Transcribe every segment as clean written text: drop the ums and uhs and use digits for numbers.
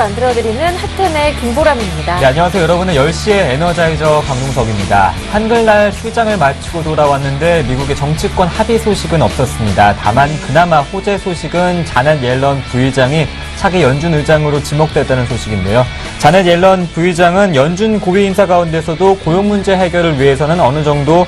만들어드리는 핫텐의 김보람입니다. 네, 안녕하세요. 여러분은 10시의 에너자이저 강동석입니다. 한글날 휴장을 마치고 돌아왔는데 미국의 정치권 합의 소식은 없었습니다. 다만 그나마 호재 소식은 자넷 옐런 부의장이 차기 연준 의장으로 지목됐다는 소식인데요. 자넷 옐런 부의장은 연준 고위 인사 가운데서도 고용 문제 해결을 위해서는 어느 정도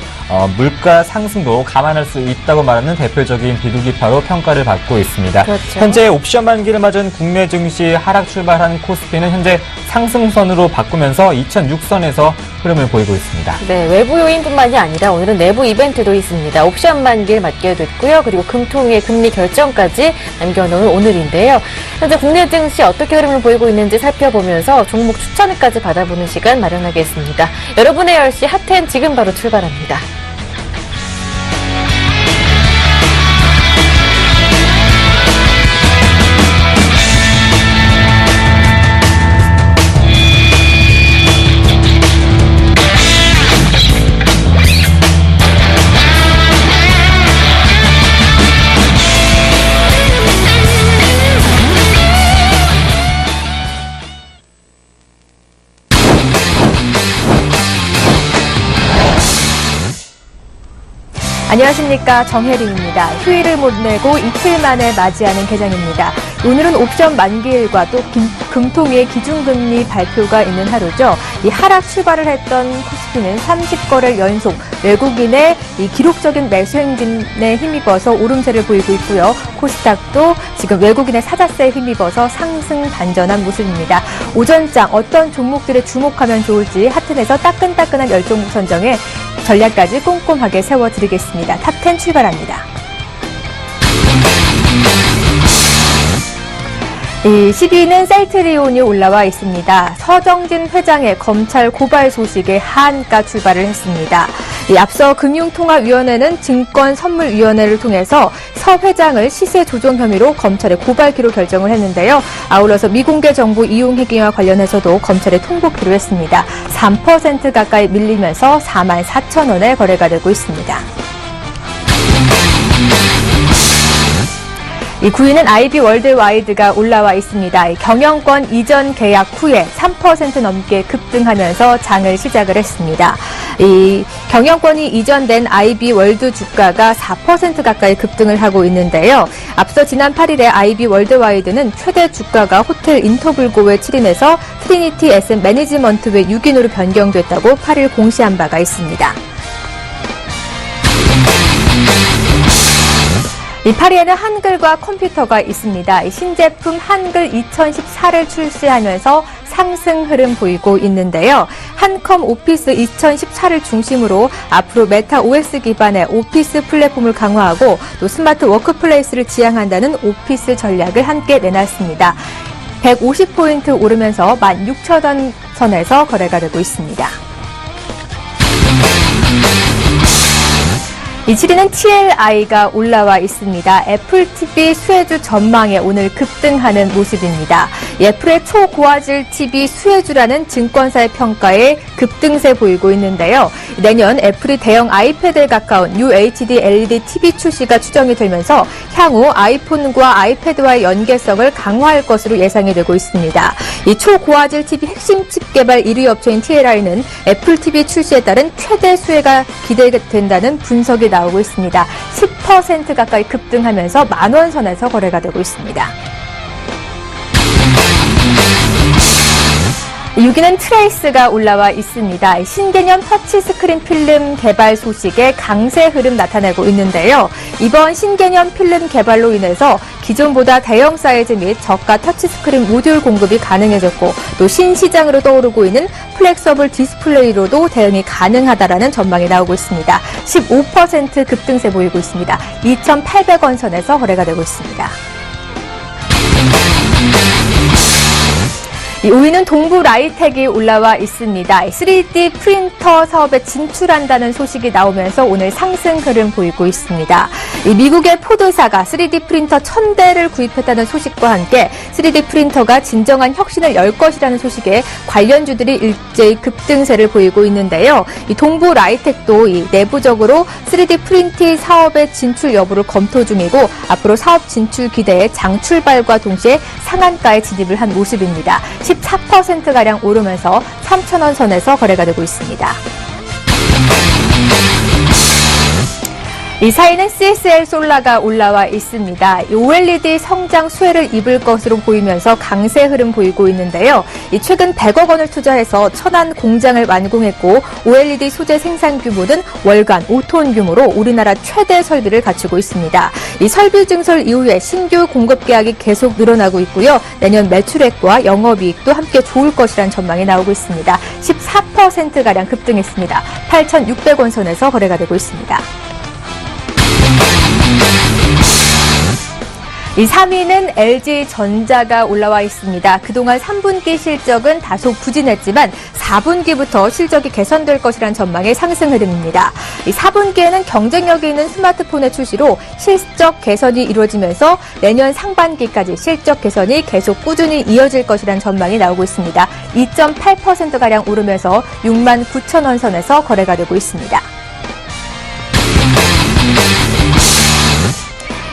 물가 상승도 감안할 수 있다고 말하는 대표적인 비둘기파로 평가를 받고 있습니다. 그렇죠. 현재 옵션 만기를 맞은 국내 증시 하락 출발한 코스피는 현재 상승선으로 바꾸면서 2006선에서 흐름을 보이고 있습니다. 네, 외부 요인뿐만이 아니라 오늘은 내부 이벤트도 있습니다. 옵션 만기를 맞게 됐고요. 그리고 금통위의 금리 결정까지 남겨놓은 오늘인데요. 현재 국내 증시 어떻게 흐름을 보이고 있는지 살펴보면서 종목 추천을까지 받아보는 시간 마련하겠습니다. 여러분의 10시 핫텐 지금 바로 출발합니다. 안녕하십니까, 정혜림입니다. 휴일을 못 내고 이틀 만에 맞이하는 개장입니다. 오늘은 옵션 만기일과 또 금통위의 기준금리 발표가 있는 하루죠. 이 하락 출발을 했던 코스피는 30거래일 연속 외국인의 이 기록적인 매수 행진에 힘입어서 오름세를 보이고 있고요. 코스닥도 지금 외국인의 사자세에 힘입어서 상승 반전한 모습입니다. 오전장 어떤 종목들에 주목하면 좋을지 핫텐에서 따끈따끈한 10종목 선정에 전략까지 꼼꼼하게 세워드리겠습니다. 탑10 출발합니다. 10위는 셀트리온이 올라와 있습니다. 서정진 회장의 검찰 고발 소식에 하한가 출발을 했습니다. 앞서 금융통화위원회는 증권선물위원회를 통해서 서 회장을 시세 조정 혐의로 검찰에 고발키로 결정을 했는데요. 아울러서 미공개 정보 이용 행위와 관련해서도 검찰에 통보키로 했습니다. 3% 가까이 밀리면서 44,000원에 거래가 되고 있습니다. 이 9위는 IB 월드와이드가 올라와 있습니다. 경영권 이전 계약 후에 3% 넘게 급등하면서 장을 시작을 했습니다. 이 경영권이 이전된 IB 월드 주가가 4% 가까이 급등을 하고 있는데요. 앞서 지난 8일에 IB 월드와이드는 최대 주가가 호텔 인터블고에 출인해서 트리니티 에셋 매니지먼트의 유기노로 변경됐다고 8일 공시한 바가 있습니다. 이 8위에는 한글과 컴퓨터가 있습니다. 이 신제품 한글 2014를 출시하면서 상승 흐름 보이고 있는데요. 한컴 오피스 2014를 중심으로 앞으로 메타 OS 기반의 오피스 플랫폼을 강화하고 또 스마트 워크플레이스를 지향한다는 오피스 전략을 함께 내놨습니다. 150포인트 오르면서 16,000원 선에서 거래가 되고 있습니다. 이 7위는 TLI가 올라와 있습니다. 애플 TV 수혜주 전망에 오늘 급등하는 모습입니다. 애플의 초고화질 TV 수혜주라는 증권사의 평가에 급등세 보이고 있는데요. 내년 애플이 대형 아이패드에 가까운 UHD LED TV 출시가 추정이 되면서 향후 아이폰과 아이패드와의 연계성을 강화할 것으로 예상이 되고 있습니다. 이 초고화질 TV 핵심 칩 개발 1위 업체인 TLI는 애플 TV 출시에 따른 최대 수혜가 기대된다는 분석이 나오고 있습니다. 10% 가까이 급등하면서 10,000원 선에서 거래가 되고 있습니다. 6위는 트레이스가 올라와 있습니다. 신개념 터치스크린 필름 개발 소식에 강세 흐름 나타내고 있는데요. 이번 신개념 필름 개발로 인해서 기존보다 대형 사이즈 및 저가 터치스크린 모듈 공급이 가능해졌고 또 신시장으로 떠오르고 있는 플렉서블 디스플레이로도 대응이 가능하다라는 전망이 나오고 있습니다. 15% 급등세 보이고 있습니다. 2,800원 선에서 거래가 되고 있습니다. 이 5위는 동부 라이텍이 올라와 있습니다. 3D 프린터 사업에 진출한다는 소식이 나오면서 오늘 상승 흐름 보이고 있습니다. 이 미국의 포드사가 3D 프린터 1000대를 구입했다는 소식과 함께 3D 프린터가 진정한 혁신을 열 것이라는 소식에 관련주들이 일제히 급등세를 보이고 있는데요. 이 동부 라이텍도 이 내부적으로 3D 프린팅 사업의 진출 여부를 검토 중이고 앞으로 사업 진출 기대에 장 출발과 동시에 상한가에 진입을 한 모습입니다. 14%가량 오르면서 3,000원 선에서 거래가 되고 있습니다. 이 4위는 CSL 솔라가 올라와 있습니다. 이 OLED 성장 수혜를 입을 것으로 보이면서 강세 흐름 보이고 있는데요. 이 최근 100억 원을 투자해서 천안 공장을 완공했고 OLED 소재 생산 규모는 월간 5톤 규모로 우리나라 최대 설비를 갖추고 있습니다. 이 설비 증설 이후에 신규 공급 계약이 계속 늘어나고 있고요. 내년 매출액과 영업이익도 함께 좋을 것이라는 전망이 나오고 있습니다. 14%가량 급등했습니다. 8,600원 선에서 거래가 되고 있습니다. 이 3위는 LG전자가 올라와 있습니다. 그동안 3분기 실적은 다소 부진했지만 4분기부터 실적이 개선될 것이라는 전망의 상승 흐름입니다. 이 4분기에는 경쟁력이 있는 스마트폰의 출시로 실적 개선이 이루어지면서 내년 상반기까지 실적 개선이 계속 꾸준히 이어질 것이라는 전망이 나오고 있습니다. 2.8%가량 오르면서 69,000원 선에서 거래가 되고 있습니다.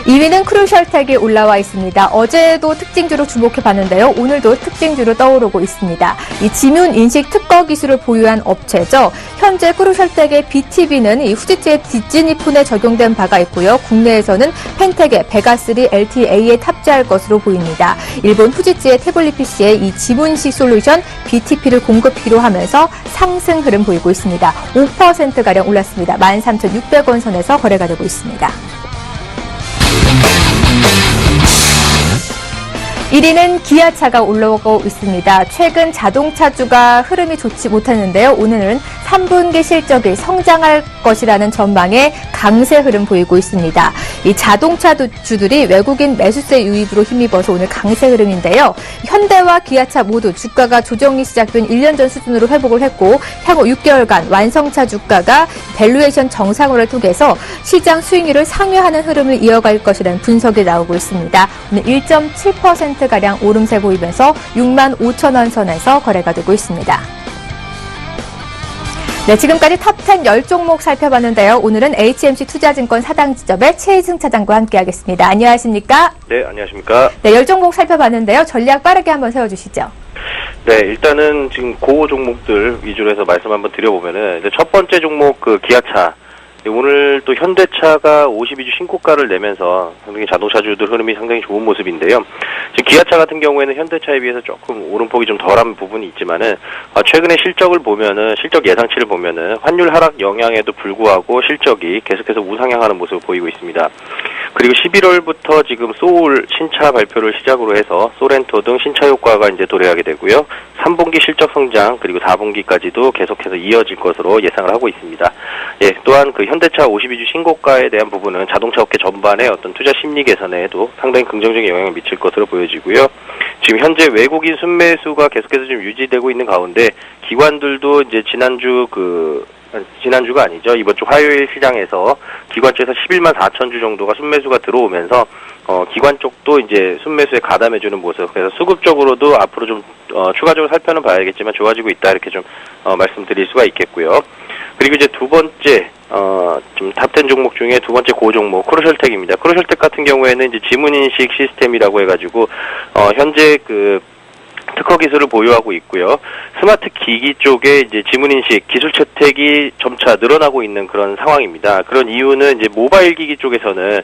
2위는 크루셜텍이 올라와 있습니다. 어제도 특징주로 주목해봤는데요. 오늘도 특징주로 떠오르고 있습니다. 이 지문인식 특허 기술을 보유한 업체죠. 현재 크루셜텍의 BTB는 이 후지츠의 디즈니 폰에 적용된 바가 있고요. 국내에서는 펜텍의 베가3 LTA에 탑재할 것으로 보입니다. 일본 후지츠의 태블릿 PC에 이 지문식 솔루션 BTP를 공급하기로 하면서 상승 흐름 보이고 있습니다. 5%가량 올랐습니다. 13,600원 선에서 거래가 되고 있습니다. 1위는 기아차가 올라오고 있습니다. 최근 자동차주가 흐름이 좋지 못했는데요. 오늘은 3분기 실적이 성장할 것이라는 전망에 강세 흐름 보이고 있습니다. 이 자동차주들이 외국인 매수세 유입으로 힘입어서 오늘 강세 흐름인데요. 현대와 기아차 모두 주가가 조정이 시작된 1년 전 수준으로 회복을 했고 향후 6개월간 완성차 주가가 밸류에이션 정상화를 통해서 시장 수익률을 상회하는 흐름을 이어갈 것이라는 분석이 나오고 있습니다. 오늘 1.7%가량 오름세 보이면서 65,000원 선에서 거래가 되고 있습니다. 네, 지금까지 탑10 10종목 살펴봤는데요. 오늘은 HMC 투자증권 사당지점의 최희승 차장과 함께하겠습니다. 안녕하십니까? 네, 안녕하십니까? 네, 10종목 살펴봤는데요. 전략 빠르게 한번 세워주시죠. 네, 일단은 지금 고 종목들 위주로 해서 말씀 한번 드려보면은, 이제 첫 번째 종목 기아차. 오늘 또 현대차가 52주 신고가를 내면서 상당히 자동차주들 흐름이 상당히 좋은 모습인데요. 지금 기아차 같은 경우에는 현대차에 비해서 조금 오름폭이 좀 덜한 부분이 있지만은 최근에 실적을 보면은 실적 예상치를 보면은 환율 하락 영향에도 불구하고 실적이 계속해서 우상향하는 모습을 보이고 있습니다. 그리고 11월부터 지금 소울 신차 발표를 시작으로 해서 소렌토 등 신차 효과가 이제 도래하게 되고요. 3분기 실적 성장 그리고 4분기까지도 계속해서 이어질 것으로 예상을 하고 있습니다. 예, 또한 그 현대차 52주 신고가에 대한 부분은 자동차 업계 전반의 어떤 투자 심리 개선에도 상당히 긍정적인 영향을 미칠 것으로 보여지고요. 지금 현재 외국인 순매수가 계속해서 좀 유지되고 있는 가운데 기관들도 이제 지난주가 아니죠. 이번 주 화요일 시장에서 기관 쪽에서 11만 4천 주 정도가 순매수가 들어오면서 기관 쪽도 이제 순매수에 가담해주는 모습. 그래서 수급적으로도 앞으로 좀 추가적으로 살펴는 봐야겠지만 좋아지고 있다 이렇게 좀 말씀드릴 수가 있겠고요. 그리고 이제 두 번째 좀 탑10 종목 중에 두 번째 고 종목 크루셜텍입니다. 크루셜텍 같은 경우에는 이제 지문인식 시스템이라고 해가지고 현재 그 특허 기술을 보유하고 있고요. 스마트 기기 쪽에 이제 지문인식 기술 채택이 점차 늘어나고 있는 그런 상황입니다. 그런 이유는 이제 모바일 기기 쪽에서는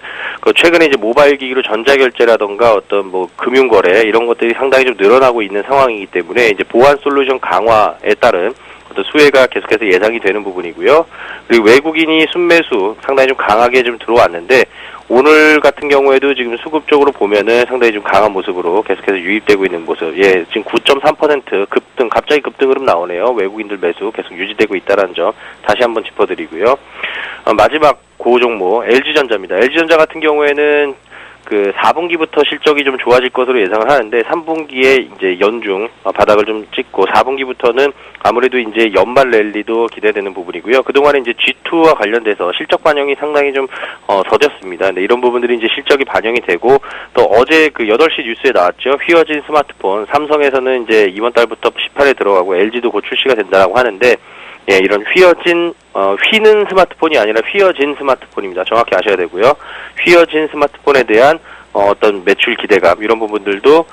최근에 이제 모바일 기기로 전자결제라던가 어떤 뭐 금융거래 이런 것들이 상당히 좀 늘어나고 있는 상황이기 때문에 이제 보안 솔루션 강화에 따른 어떤 수혜가 계속해서 예상이 되는 부분이고요. 그리고 외국인이 순매수 상당히 좀 강하게 좀 들어왔는데 오늘 같은 경우에도 지금 수급적으로 보면은 상당히 좀 강한 모습으로 계속해서 유입되고 있는 모습. 예, 지금 9.3% 급등, 갑자기 급등 흐름 나오네요. 외국인들 매수 계속 유지되고 있다는 점 다시 한번 짚어드리고요. 마지막 고 종목 LG전자입니다. LG전자 같은 경우에는 그 4분기부터 실적이 좀 좋아질 것으로 예상을 하는데 3분기에 이제 연중 바닥을 좀 찍고 4분기부터는 아무래도 이제 연말 랠리도 기대되는 부분이고요. 그동안에 이제 G2와 관련돼서 실적 반영이 상당히 좀 더뎠습니다. 근데 이런 부분들이 이제 실적이 반영이 되고 또 어제 그 8시 뉴스에 나왔죠. 휘어진 스마트폰 삼성에서는 이제 이번 달부터 18에 들어가고 LG도 곧 출시가 된다라고 하는데 예, 이런 휘는 스마트폰이 아니라 휘어진 스마트폰입니다. 정확히 아셔야 되고요. 휘어진 스마트폰에 대한 어떤 매출 기대감 이런 부분들도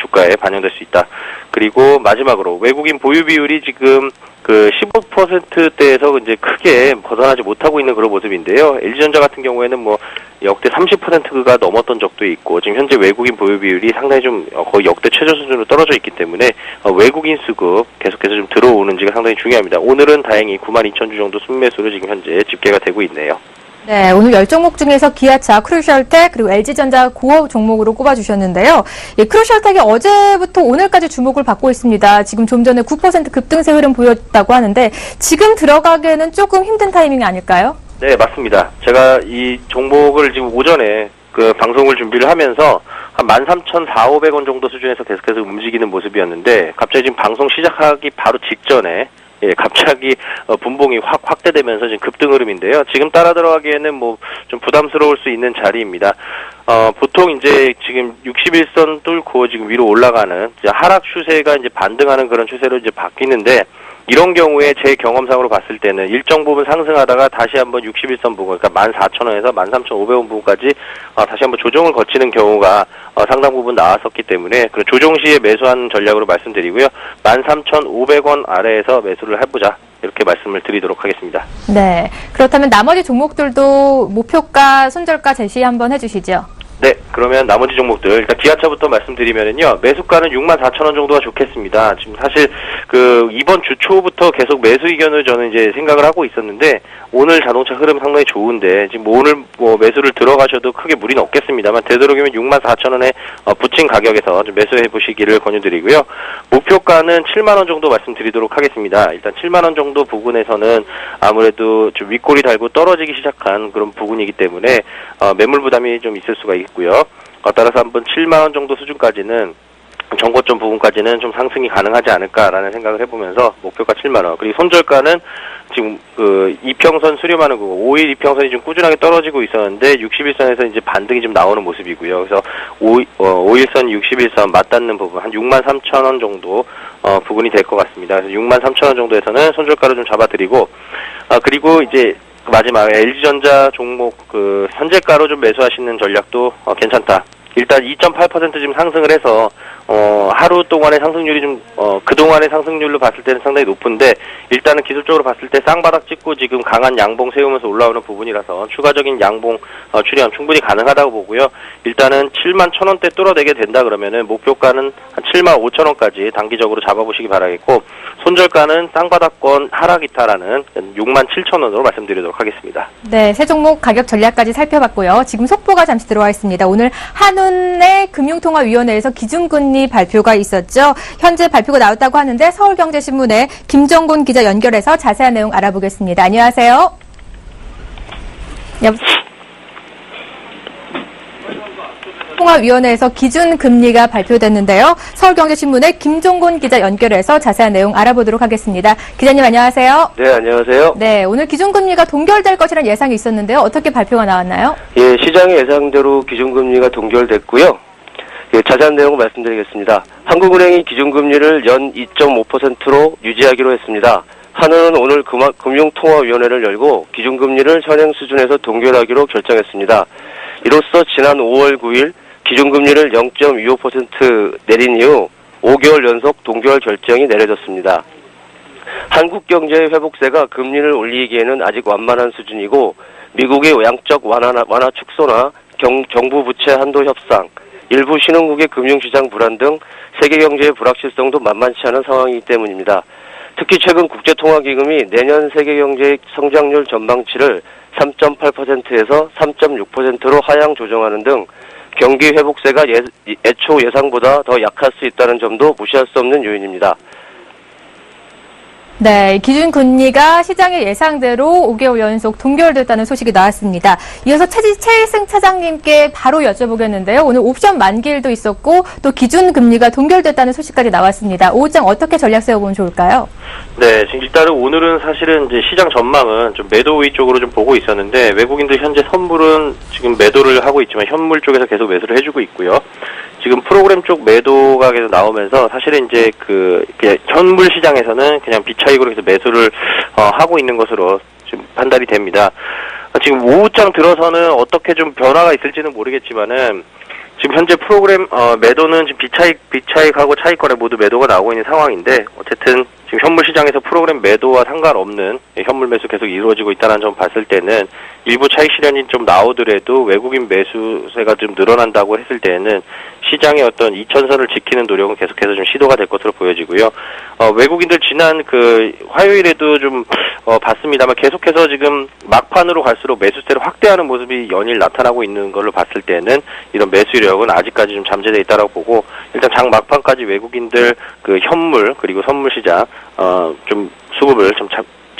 주가에 반영될 수 있다. 그리고 마지막으로 외국인 보유 비율이 지금 그 15%대에서 이제 크게 벗어나지 못하고 있는 그런 모습인데요. LG전자 같은 경우에는 뭐 역대 30%가 넘었던 적도 있고 지금 현재 외국인 보유 비율이 상당히 좀 거의 역대 최저 수준으로 떨어져 있기 때문에 외국인 수급 계속해서 좀 들어오는지가 상당히 중요합니다. 오늘은 다행히 92,000주 정도 순매수로 지금 현재 집계가 되고 있네요. 네, 오늘 10종목 중에서 기아차, 크루셜텍, 그리고 LG전자 고어 종목으로 꼽아주셨는데요. 예, 크루셜텍이 어제부터 오늘까지 주목을 받고 있습니다. 지금 좀 전에 9% 급등세 흐름 보였다고 하는데 지금 들어가기에는 조금 힘든 타이밍이 아닐까요? 네, 맞습니다. 제가 이 종목을 지금 오전에 그 방송을 준비를 하면서 한 13,400원 정도 수준에서 계속해서 움직이는 모습이었는데 갑자기 지금 방송 시작하기 바로 직전에 예, 갑자기 분봉이 확 확대되면서 지금 급등 흐름인데요. 지금 따라 들어가기에는 뭐 좀 부담스러울 수 있는 자리입니다. 보통 이제 지금 61선 뚫고 지금 위로 올라가는 이제 하락 추세가 이제 반등하는 그런 추세로 이제 바뀌는데 이런 경우에 제 경험상으로 봤을 때는 일정 부분 상승하다가 다시 한번 61선 부분, 그러니까 14,000원에서 13,500원 부분까지 다시 한번 조정을 거치는 경우가 상당 부분 나왔었기 때문에 그 조정 시에 매수하는 전략으로 말씀드리고요. 13,500원 아래에서 매수를 해보자. 이렇게 말씀을 드리도록 하겠습니다. 네. 그렇다면 나머지 종목들도 목표가, 손절가 제시 한번 해주시죠. 네, 그러면 나머지 종목들 일단 기아차부터 말씀드리면은요. 매수가는 64,000원 정도가 좋겠습니다. 지금 사실 그 이번 주 초부터 계속 매수 의견을 저는 이제 생각을 하고 있었는데 오늘 자동차 흐름 상당히 좋은데 지금 오늘 뭐 매수를 들어가셔도 크게 무리는 없겠습니다만 되도록이면 64,000원에 붙인 가격에서 좀 매수해 보시기를 권유드리고요. 목표가는 7만 원 정도 말씀드리도록 하겠습니다. 일단 7만 원 정도 부근에서는 아무래도 좀 윗골이 달고 떨어지기 시작한 그런 부분이기 때문에 매물 부담이 좀 있을 수가 있고요. 따라서 한번 7만 원 정도 수준까지는 정고점 부분까지는 좀 상승이 가능하지 않을까라는 생각을 해보면서 목표가 7만 원. 그리고 손절가는 지금 그 이평선 수렴하는 거고 5일 이평선이 좀 꾸준하게 떨어지고 있었는데 61선에서 이제 반등이 좀 나오는 모습이고요. 그래서 5일선 61선 맞닿는 부분 한 63,000원 정도 부분이 될 것 같습니다. 그래서 63,000원 정도에서는 손절가를 좀 잡아드리고 그리고 이제 마지막 LG전자 종목 그 현재가로 좀 매수하시는 전략도 괜찮다. 일단 2.8% 지금 상승을 해서 하루 동안의 상승률이 좀 그동안의 상승률로 봤을 때는 상당히 높은데 일단은 기술적으로 봤을 때 쌍바닥 찍고 지금 강한 양봉 세우면서 올라오는 부분이라서 추가적인 양봉 출현 충분히 가능하다고 보고요. 일단은 71,000원대 뚫어내게 된다 그러면은 목표가는 한 75,000원까지 단기적으로 잡아보시기 바라겠고 손절가는 쌍바닥권 하락이타라는 67,000원으로 말씀드리도록 하겠습니다. 네, 세 종목 가격 전략까지 살펴봤고요. 지금 속보가 잠시 들어와 있습니다. 오늘 한은의 금융통화위원회에서 기준금리 발표가 있었죠. 현재 발표가 나왔다고 하는데 서울경제신문의 김정곤 기자 연결해서 자세한 내용 알아보겠습니다. 안녕하세요. 통화위원회에서 기준금리가 발표됐는데요. 서울경제신문의 김종곤 기자 연결해서 자세한 내용 알아보도록 하겠습니다. 기자님 안녕하세요. 네, 안녕하세요. 네, 오늘 기준금리가 동결될 것이라는 예상이 있었는데요. 어떻게 발표가 나왔나요? 예, 시장의 예상대로 기준금리가 동결됐고요. 예, 자세한 내용을 말씀드리겠습니다. 한국은행이 기준금리를 연 2.5%로 유지하기로 했습니다. 한은은 오늘 금융통화위원회를 열고 기준금리를 현행 수준에서 동결하기로 결정했습니다. 이로써 지난 5월 9일 기준금리를 0.25% 내린 이후 5개월 연속 동결 결정이 내려졌습니다. 한국 경제의 회복세가 금리를 올리기에는 아직 완만한 수준이고 미국의 양적 완화 축소나 정부 부채 한도 협상, 일부 신흥국의 금융시장 불안 등 세계 경제의 불확실성도 만만치 않은 상황이기 때문입니다. 특히 최근 국제통화기금이 내년 세계 경제의 성장률 전망치를 3.8%에서 3.6%로 하향 조정하는 등 경기 회복세가 애초 예상보다 더 약할 수 있다는 점도 무시할 수 없는 요인입니다. 네, 기준금리가 시장의 예상대로 5개월 연속 동결됐다는 소식이 나왔습니다. 이어서 최희승 차장님께 바로 여쭤보겠는데요. 오늘 옵션 만기일도 있었고 또 기준금리가 동결됐다는 소식까지 나왔습니다. 오후장 어떻게 전략 세워보면 좋을까요? 네, 지금 일단은 오늘은 사실은 이제 시장 전망은 좀 매도 우위 쪽으로 좀 보고 있었는데 외국인들 현재 선물은 지금 매도를 하고 있지만 현물 쪽에서 계속 매수를 해주고 있고요. 지금 프로그램 쪽 매도가 계속 나오면서 사실은 이제 현물 시장에서는 그냥 비차익으로 해서 매수를 하고 있는 것으로 지금 판단이 됩니다. 지금 오후장 들어서는 어떻게 좀 변화가 있을지는 모르겠지만은 지금 현재 프로그램 매도는 지금 비차익하고 차익거래 모두 매도가 나오고 있는 상황인데 어쨌든 지금 현물 시장에서 프로그램 매도와 상관없는 현물 매수 계속 이루어지고 있다는 점 봤을 때는 일부 차익 실현이 좀 나오더라도 외국인 매수세가 좀 늘어난다고 했을 때는 시장의 어떤 이천선을 지키는 노력은 계속해서 좀 시도가 될 것으로 보여지고요. 외국인들 지난 화요일에도 좀 봤습니다만 계속해서 지금 막판으로 갈수록 매수세를 확대하는 모습이 연일 나타나고 있는 걸로 봤을 때는 이런 매수력은 아직까지 좀 잠재되어 있다고 보고 일단 장 막판까지 외국인들 현물 그리고 선물 시장 좀 수급을 좀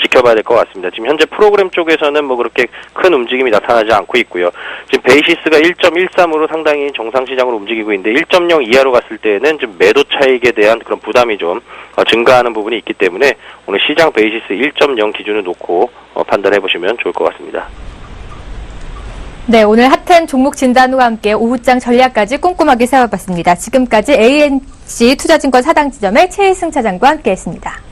지켜봐야 될 것 같습니다. 지금 현재 프로그램 쪽에서는 뭐 그렇게 큰 움직임이 나타나지 않고 있고요. 지금 베이시스가 1.13으로 상당히 정상시장으로 움직이고 있는데 1.0 이하로 갔을 때는 좀 매도 차익에 대한 그런 부담이 좀 증가하는 부분이 있기 때문에 오늘 시장 베이시스 1.0 기준을 놓고 판단해 보시면 좋을 것 같습니다. 네, 오늘 핫한 종목 진단과 함께 오후장 전략까지 꼼꼼하게 세워봤습니다. 지금까지 ANC 투자증권 사당지점의 최희승 차장과 함께했습니다.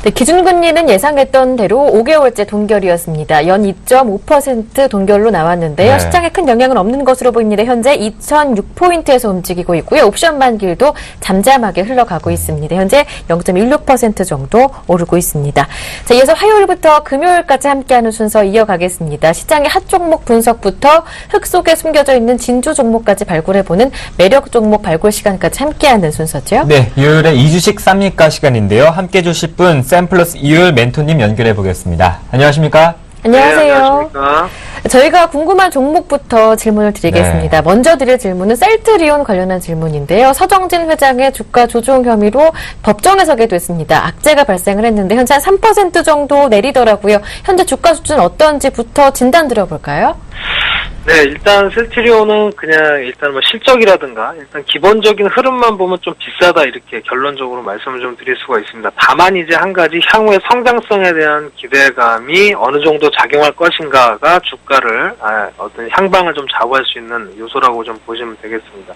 네, 기준금리는 예상했던 대로 5개월째 동결이었습니다. 연 2.5% 동결로 나왔는데요. 네. 시장에 큰 영향은 없는 것으로 보입니다. 현재 2006포인트에서 움직이고 있고요. 옵션 만기일도 잠잠하게 흘러가고 있습니다. 현재 0.16% 정도 오르고 있습니다. 자, 이어서 화요일부터 금요일까지 함께하는 순서 이어가겠습니다. 시장의 핫 종목 분석부터 흙 속에 숨겨져 있는 진주 종목까지 발굴해보는 매력 종목 발굴 시간까지 함께하는 순서죠. 네, 요일에 2주식 삽니까 시간인데요. 함께 해주실 분 샘플러스 이율 멘토님 연결해 보겠습니다. 안녕하십니까? 안녕하세요. 네, 안녕하십니까? 저희가 궁금한 종목부터 질문을 드리겠습니다. 네. 먼저 드릴 질문은 셀트리온 관련한 질문인데요. 서정진 회장의 주가 조종 혐의로 법정에 서게 됐습니다. 악재가 발생을 했는데 현재 한 3% 정도 내리더라고요. 현재 주가 수준 어떤지부터 진단 드려볼까요? 네, 일단 셀트리온은 그냥 일단 뭐 실적이라든가 일단 기본적인 흐름만 보면 좀 비싸다 이렇게 결론적으로 말씀을 좀 드릴 수가 있습니다. 다만 이제 한 가지 향후의 성장성에 대한 기대감이 어느 정도 작용할 것인가가 주가를 어떤 향방을 좀 좌우할 수 있는 요소라고 좀 보시면 되겠습니다.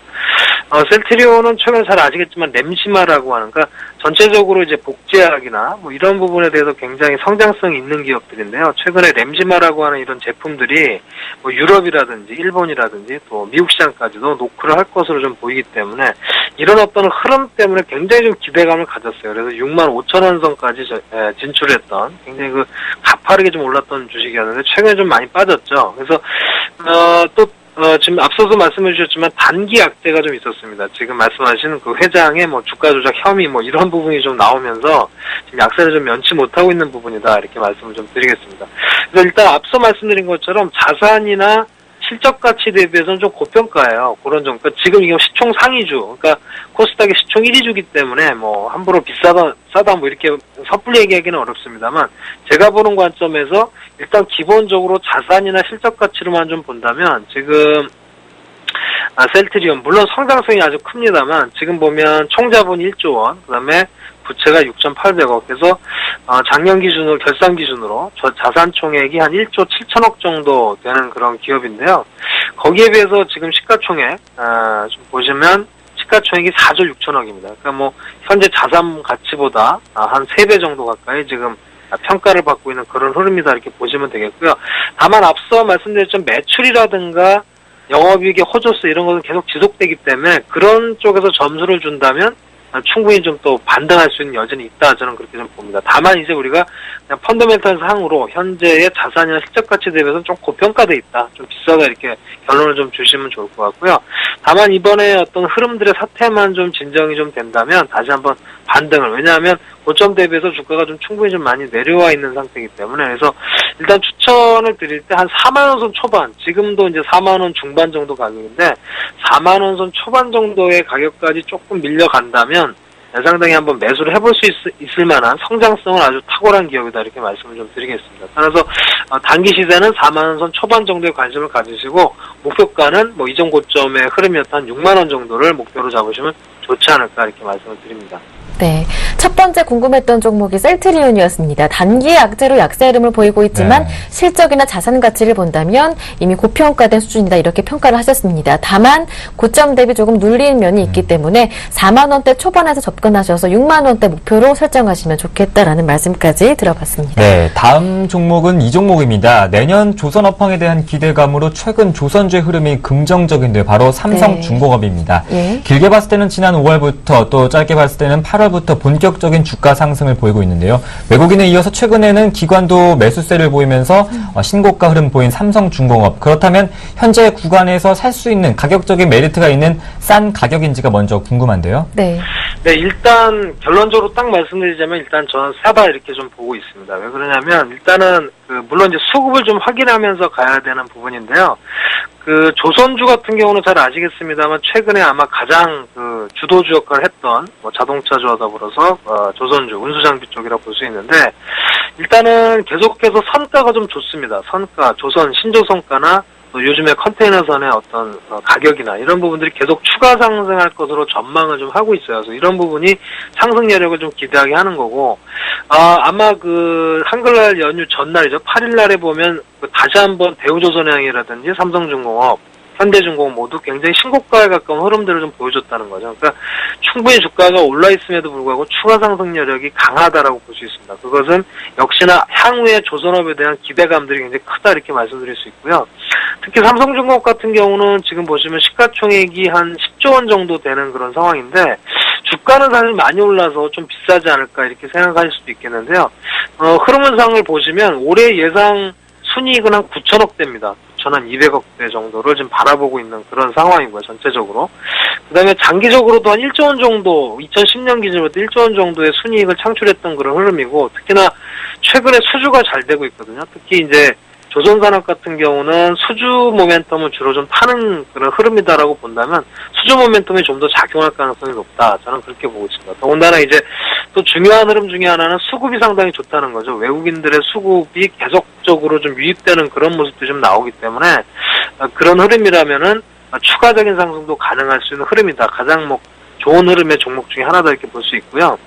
셀트리온은 최근에 잘 아시겠지만 램시마라고 하는 그러니까 전체적으로 이제 복제약이나 뭐 이런 부분에 대해서 굉장히 성장성이 있는 기업들인데요. 최근에 램시마라고 하는 이런 제품들이 뭐 유럽이라든지 일본이라든지 또 미국 시장까지도 노크를 할 것으로 좀 보이기 때문에 이런 어떤 흐름 때문에 굉장히 좀 기대감을 가졌어요. 그래서 65,000원 선까지 진출했던 굉장히 가파르게 좀 올랐던 주식이었는데 최근에 좀 많이 빠졌죠. 그래서 지금 앞서서 말씀해 주셨지만 단기 악재가 좀 있었습니다. 지금 말씀하신 그 회장의 뭐 주가 조작 혐의 뭐 이런 부분이 좀 나오면서 지금 약세를 좀 면치 못하고 있는 부분이다 이렇게 말씀을 좀 드리겠습니다. 그래서 일단 앞서 말씀드린 것처럼 자산이나 실적 가치 대비해서는 좀 고평가예요. 그런 점. 그러니까 지금 이거 시총 상위주, 그러니까 코스닥의 시총 1위주기 때문에 뭐 함부로 비싸다, 싸다 뭐 이렇게 섣불리 얘기하기는 어렵습니다만 제가 보는 관점에서 일단 기본적으로 자산이나 실적 가치로만 좀 본다면 지금 셀트리온 물론 성장성이 아주 큽니다만 지금 보면 총자본 1조 원, 그다음에 부채가 6,800억. 그래서 작년 기준으로 결산 기준으로 자산 총액이 한 1조 7천억 정도 되는 그런 기업인데요. 거기에 비해서 지금 시가총액 좀 보시면 시가총액이 4조 6천억입니다. 그러니까 뭐 현재 자산 가치보다 한 3배 정도 가까이 지금 평가를 받고 있는 그런 흐름이다 이렇게 보시면 되겠고요. 다만 앞서 말씀드렸던 매출이라든가 영업이익의 호조수 이런 것은 계속 지속되기 때문에 그런 쪽에서 점수를 준다면 충분히 좀 또 반등할 수 있는 여전히 있다 저는 그렇게 좀 봅니다. 다만 이제 우리가 그냥 펀더멘털 상으로 현재의 자산이나 실적 가치 대비해서는 좀 고평가돼 있다, 좀 비싸다 이렇게 결론을 좀 주시면 좋을 것 같고요. 다만 이번에 어떤 흐름들의 사태만 좀 진정이 좀 된다면 다시 한번 반등을, 왜냐하면 고점 대비해서 주가가 좀 충분히 좀 많이 내려와 있는 상태이기 때문에 그래서 일단 추천을 드릴 때 한 4만 원 선 초반, 지금도 이제 4만 원 중반 정도 가격인데 4만 원 선 초반 정도의 가격까지 조금 밀려간다면 상당히 한번 매수를 해볼 수 있을 만한 성장성은 아주 탁월한 기업이다 이렇게 말씀을 좀 드리겠습니다. 따라서 단기 시세는 4만 원 선 초반 정도의 관심을 가지시고 목표가는 뭐 이전 고점의 흐름이었던 6만 원 정도를 목표로 잡으시면 좋지 않을까 이렇게 말씀을 드립니다. 네. 첫 번째 궁금했던 종목이 셀트리온이었습니다. 단기 약재로 약세 흐름을 보이고 있지만 실적이나 자산 가치를 본다면 이미 고평가된 수준이다 이렇게 평가를 하셨습니다. 다만 고점 대비 조금 눌리는 면이 있기 때문에 4만 원대 초반에서 접근하셔서 6만 원대 목표로 설정하시면 좋겠다라는 말씀까지 들어봤습니다. 네, 다음 종목은 이 종목입니다. 내년 조선업황에 대한 기대감으로 최근 조선주의 흐름이 긍정적인데 바로 삼성중공업입니다. 예. 길게 봤을 때는 지난 5월부터 또 짧게 봤을 때는 8월부터 본격적인 주가 상승을 보이고 있는데요. 외국인에 이어서 최근에는 기관도 매수세를 보이면서 신고가 흐름 보인 삼성중공업. 그렇다면 현재 구간에서 살 수 있는 가격적인 메리트가 있는 싼 가격인지가 먼저 궁금한데요. 네. 네, 일단 결론적으로 딱 말씀드리자면 일단 저는 사다 이렇게 좀 보고 있습니다. 왜 그러냐면 일단은 물론 이제 수급을 좀 확인하면서 가야 되는 부분인데요. 조선주 같은 경우는 잘 아시겠습니다만 최근에 아마 가장 주도주 역할을 했던 자동차주와 더불어서 조선주, 운수장비 쪽이라고 볼 수 있는데 일단은 계속해서 선가가 좀 좋습니다. 선가, 조선, 신조선가나 또 요즘에 컨테이너선의 어떤 가격이나 이런 부분들이 계속 추가 상승할 것으로 전망을 좀 하고 있어요. 그래서 이런 부분이 상승 여력을 좀 기대하게 하는 거고, 아마 한글날 연휴 전날이죠. 8일날에 보면 다시 한번 대우조선해양이라든지 삼성중공업, 현대중공업 모두 굉장히 신고가에 가까운 흐름들을 좀 보여줬다는 거죠. 그러니까 충분히 주가가 올라 있음에도 불구하고 추가 상승 여력이 강하다라고 볼 수 있습니다. 그것은 역시나 향후에 조선업에 대한 기대감들이 굉장히 크다 이렇게 말씀드릴 수 있고요. 특히 삼성중공업 같은 경우는 지금 보시면 시가총액이 한 10조 원 정도 되는 그런 상황인데 주가는 사실 많이 올라서 좀 비싸지 않을까 이렇게 생각하실 수도 있겠는데요. 흐름상을 보시면 올해 예상 순이익은 한 9천억대입니다. 9,200억대 정도를 지금 바라보고 있는 그런 상황이고요, 전체적으로. 그 다음에 장기적으로도 한 1조 원 정도, 2010년 기준으로부터 1조 원 정도의 순이익을 창출했던 그런 흐름이고, 특히나 최근에 수주가 잘 되고 있거든요. 특히 이제 조선산업 같은 경우는 수주 모멘텀을 주로 좀 타는 그런 흐름이다라고 본다면 수주 모멘텀이 좀 더 작용할 가능성이 높다. 저는 그렇게 보고 있습니다. 더군다나 이제 또 중요한 흐름 중에 하나는 수급이 상당히 좋다는 거죠. 외국인들의 수급이 계속적으로 좀 유입되는 그런 모습도 좀 나오기 때문에 그런 흐름이라면은 추가적인 상승도 가능할 수 있는 흐름이다. 가장 좋은 흐름의 종목 중에 하나다 이렇게 볼 수 있고요.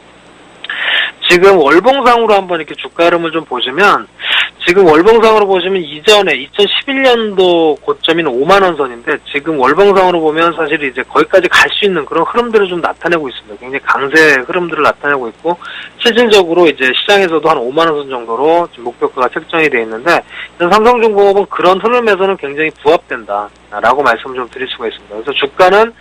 지금 월봉상으로 한번 이렇게 주가 흐름을 좀 보시면 지금 월봉상으로 보시면 이전에 2011년도 고점인 5만원 선인데 지금 월봉상으로 보면 사실 이제 거기까지 갈 수 있는 그런 흐름들을 좀 나타내고 있습니다. 굉장히 강세 흐름들을 나타내고 있고 실질적으로 이제 시장에서도 한 5만원 선 정도로 지금 목표가가 책정이 되어 있는데 삼성중공업은 그런 흐름에서는 굉장히 부합된다라고 말씀을 좀 드릴 수가 있습니다. 그래서 주가는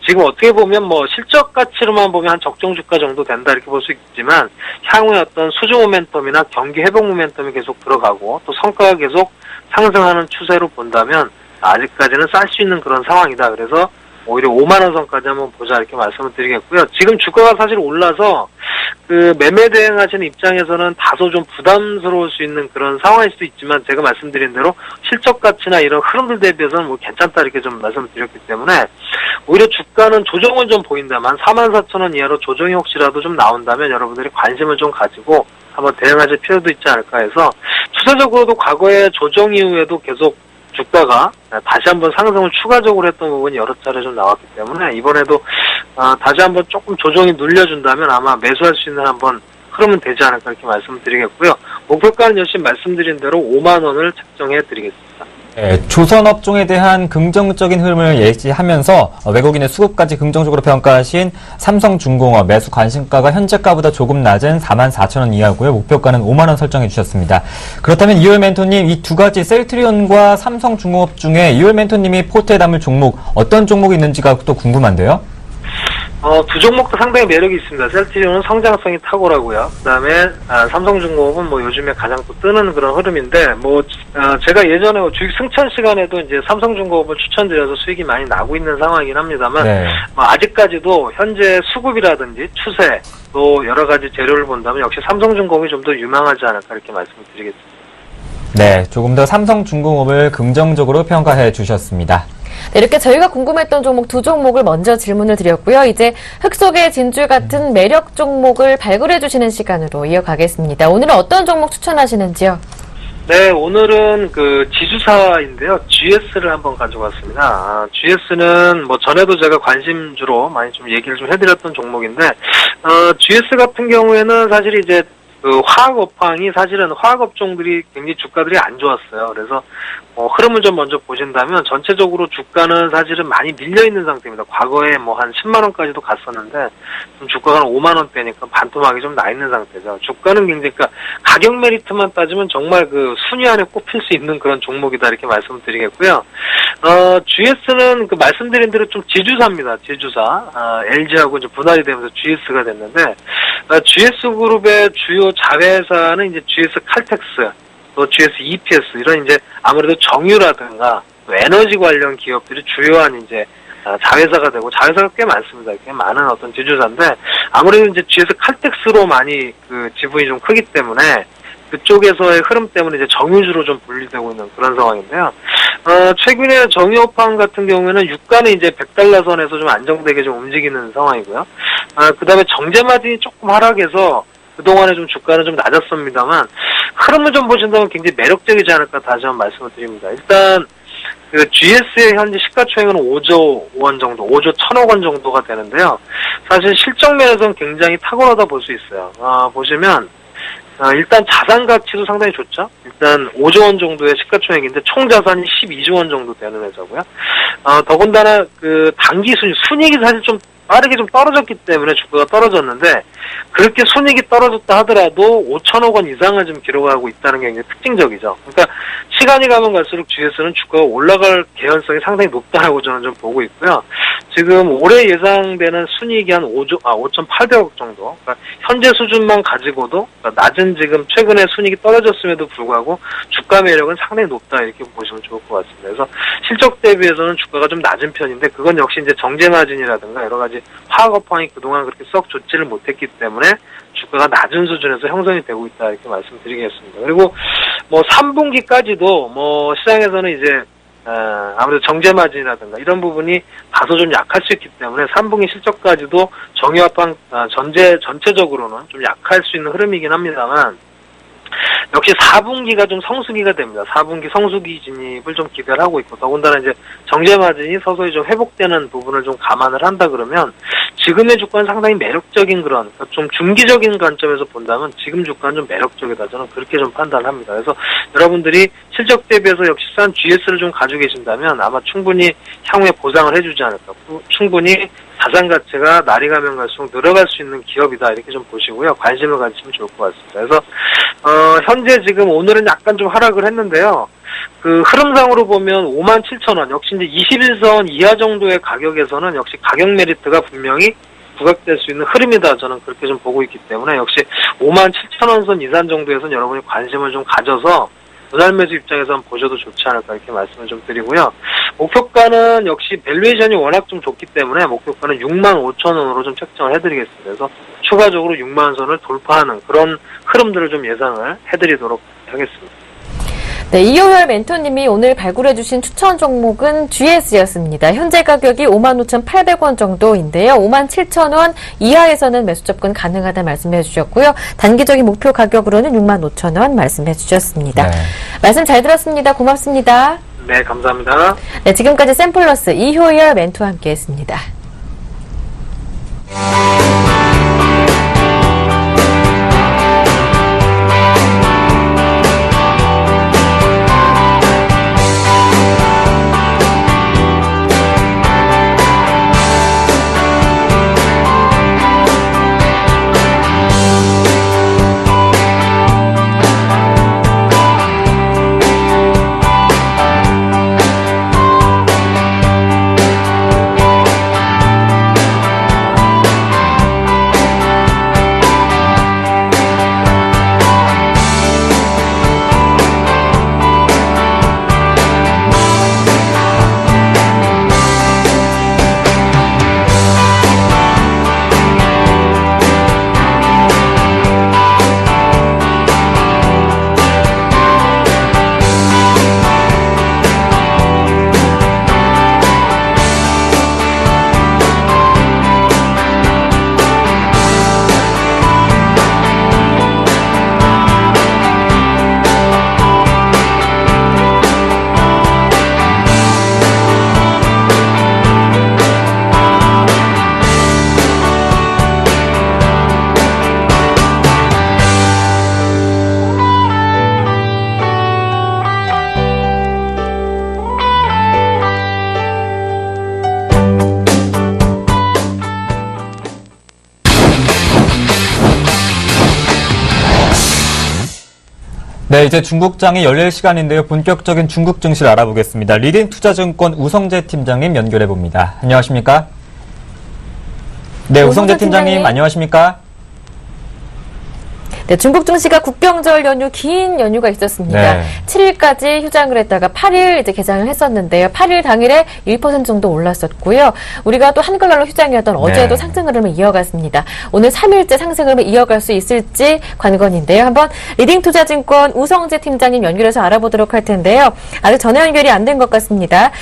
지금 어떻게 보면 실적 가치로만 보면 한 적정 주가 정도 된다 이렇게 볼 수 있지만 향후에 어떤 수주 모멘텀이나 경기 회복 모멘텀이 계속 들어가고 또 성과가 계속 상승하는 추세로 본다면 아직까지는 쌀 수 있는 그런 상황이다. 그래서 오히려 5만원 선까지 한번 보자 이렇게 말씀을 드리겠고요. 지금 주가가 사실 올라서 매매 대응하시는 입장에서는 다소 좀 부담스러울 수 있는 그런 상황일 수도 있지만 제가 말씀드린 대로 실적 가치나 이런 흐름들 대비해서는 괜찮다 이렇게 좀 말씀을 드렸기 때문에 오히려 주가는 조정은 좀 보인다만 44,000원 이하로 조정이 혹시라도 좀 나온다면 여러분들이 관심을 좀 가지고 한번 대응하실 필요도 있지 않을까 해서 추세적으로도 과거에 조정 이후에도 계속 주가가 다시 한번 상승을 추가적으로 했던 부분이 여러 차례 좀 나왔기 때문에 이번에도 다시 한번 조금 조정이 눌려준다면 아마 매수할 수 있는 한번 흐름은 되지 않을까 이렇게 말씀드리겠고요. 목표가는 역시 말씀드린 대로 5만 원을 책정해 드리겠습니다. 네, 조선업종에 대한 긍정적인 흐름을 예시하면서 외국인의 수급까지 긍정적으로 평가하신 삼성중공업 매수 관심가가 현재가보다 조금 낮은 44,000원 이하고요. 목표가는 5만 원 설정해 주셨습니다. 그렇다면 이월 멘토님 이 두 가지 셀트리온과 삼성중공업 중에 이월 멘토님이 포트에 담을 종목 어떤 종목이 있는지가 또 궁금한데요. 두 종목도 상당히 매력이 있습니다. 셀트리온은 성장성이 탁월하고요. 그 다음에 삼성중공업은 요즘에 가장 또 뜨는 그런 흐름인데 제가 예전에 주식 승천 시간에도 이제 삼성중공업을 추천드려서 수익이 많이 나고 있는 상황이긴 합니다만 네. 아직까지도 현재 수급이라든지 추세 또 여러 가지 재료를 본다면 역시 삼성중공업이 좀 더 유망하지 않을까 이렇게 말씀을 드리겠습니다. 네, 조금 더 삼성중공업을 긍정적으로 평가해 주셨습니다. 네, 이렇게 저희가 궁금했던 종목 두 종목을 먼저 질문을 드렸고요. 이제 흙 속의 진줄 같은 매력 종목을 발굴해 주시는 시간으로 이어가겠습니다. 오늘은 어떤 종목 추천하시는지요? 네, 오늘은 그 지주사인데요. GS를 한번 가져왔습니다. GS는 뭐 전에도 제가 관심주로 많이 좀 얘기를 좀 해드렸던 종목인데, GS 같은 경우에는 사실 이제 그 화학업황이 사실은 화학업종들이 굉장히 주가들이 안 좋았어요. 그래서 흐름을 좀 먼저 보신다면 전체적으로 주가는 사실은 많이 밀려 있는 상태입니다. 과거에 뭐 한 10만 원까지도 갔었는데 좀 주가가 한 5만 원대니까 반토막이 좀 나 있는 상태죠. 주가는 굉장히 그러니까 가격 메리트만 따지면 정말 그 순위 안에 꼽힐 수 있는 그런 종목이다 이렇게 말씀을 드리겠고요. GS는 그 말씀드린 대로 좀 지주사입니다. 지주사. LG하고 이제 분할이 되면서 GS가 됐는데 GS 그룹의 주요 자회사는 이제 GS 칼텍스, 또 GS EPS 이런 이제 아무래도 정유라든가 또 에너지 관련 기업들이 주요한 이제 자회사가 되고 자회사가 꽤 많습니다. 꽤 많은 어떤 지주사인데 아무래도 이제 GS 칼텍스로 많이 그 지분이 좀 크기 때문에 그쪽에서의 흐름 때문에 이제 정유주로 좀 분리되고 있는 그런 상황인데요. 최근에 정유업황 같은 경우에는 유가는 이제 $100 선에서 좀 안정되게 좀 움직이는 상황이고요. 그 다음에 정제 마진이 조금 하락해서 그동안에 좀 주가는 좀 낮았습니다만 흐름을 좀 보신다면 굉장히 매력적이지 않을까 다시 한번 말씀을 드립니다. 일단 그 GS의 현재 시가총액은 5조 원 정도, 5조 1,000억 원 정도가 되는데요. 사실 실적 면에서는 굉장히 탁월하다 볼 수 있어요. 보시면 일단 자산 가치도 상당히 좋죠. 일단 5조 원 정도의 시가총액인데 총 자산이 12조 원 정도 되는 회사고요. 더군다나 그 당기 순이익이 사실 좀 빠르게 좀 떨어졌기 때문에 주가가 떨어졌는데 그렇게 순이익이 떨어졌다 하더라도 5천억 원 이상을 좀 기록하고 있다는 게 굉장히 특징적이죠. 그러니까 시간이 가면 갈수록 GS는 주가가 올라갈 개연성이 상당히 높다라고 저는 좀 보고 있고요. 지금 올해 예상되는 순이익이 한 5,800억 정도. 그러니까 현재 수준만 가지고도 그러니까 낮은 지금 최근에 순이익이 떨어졌음에도 불구하고 주가 매력은 상당히 높다 이렇게 보시면 좋을 것 같습니다. 그래서 실적 대비해서는 주가가 좀 낮은 편인데 그건 역시 이제 정제 마진이라든가 여러 가지 화학업황이 그동안 그렇게 썩 좋지를 못했기 때문에 주가가 낮은 수준에서 형성이 되고 있다 이렇게 말씀드리겠습니다. 그리고 뭐 3분기까지도 뭐 시장에서는 이제 아무래도 정제 마진이라든가 이런 부분이 다소 좀 약할 수 있기 때문에 3분기 실적까지도 정유합방 전체적으로는 좀 약할 수 있는 흐름이긴 합니다만 역시 4분기가 좀 성수기가 됩니다. 4분기 성수기 진입을 좀 기대를 하고 있고 더군다나 이제 정제 마진이 서서히 좀 회복되는 부분을 좀 감안을 한다 그러면 지금의 주가는 상당히 매력적인 그런 좀 중기적인 관점에서 본다면 지금 주가는 좀 매력적이다. 저는 그렇게 좀 판단합니다. 그래서 여러분들이 실적 대비해서 역시 싼 GS를 좀 가지고 계신다면 아마 충분히 향후에 보상을 해주지 않을까. 충분히 자산 가치가 날이 가면 갈수록 늘어갈 수 있는 기업이다 이렇게 좀 보시고요. 관심을 가지시면 좋을 것 같습니다. 그래서 현재 지금 오늘은 약간 좀 하락을 했는데요. 그 흐름상으로 보면 57,000원 역시 이제 21선 이하 정도의 가격에서는 역시 가격 메리트가 분명히 부각될 수 있는 흐름이다. 저는 그렇게 좀 보고 있기 때문에 역시 57,000원 선 이상 정도에서는 여러분이 관심을 좀 가져서 분할 매수 입장에서 한번 보셔도 좋지 않을까 이렇게 말씀을 좀 드리고요. 목표가는 역시 밸류에이션이 워낙 좀 좋기 때문에 목표가는 65,000원으로 좀 책정을 해드리겠습니다. 그래서 추가적으로 6만 선을 돌파하는 그런 흐름들을 좀 예상을 해드리도록 하겠습니다. 네, 이효열 멘토님이 오늘 발굴해주신 추천 종목은 GS였습니다. 현재 가격이 55,800원 정도인데요. 57,000원 이하에서는 매수 접근 가능하다 말씀해 주셨고요. 단기적인 목표 가격으로는 65,000원 말씀해 주셨습니다. 네. 말씀 잘 들었습니다. 고맙습니다. 네, 감사합니다. 네, 지금까지 샘플러스 이효열 멘토와 함께했습니다. 네, 이제 중국장이 열릴 시간인데요. 본격적인 중국 증시를 알아보겠습니다. 리딩투자증권 우성재 팀장님 연결해 봅니다. 안녕하십니까? 네, 우성재 팀장님 안녕하십니까? 네, 중국 증시가 국경절 연휴 긴 연휴가 있었습니다. 네. 7일까지 휴장을 했다가 8일 이제 개장을 했었는데요. 8일 당일에 1% 정도 올랐었고요. 우리가 또 한글날로 휴장이었던 어제도 상승 흐름을 이어갔습니다. 오늘 3일째 상승 흐름을 이어갈 수 있을지 관건인데요. 한번 리딩투자증권 우성재 팀장님 연결해서 알아보도록 할 텐데요. 아직 전화 연결이 안 된 것 같습니다.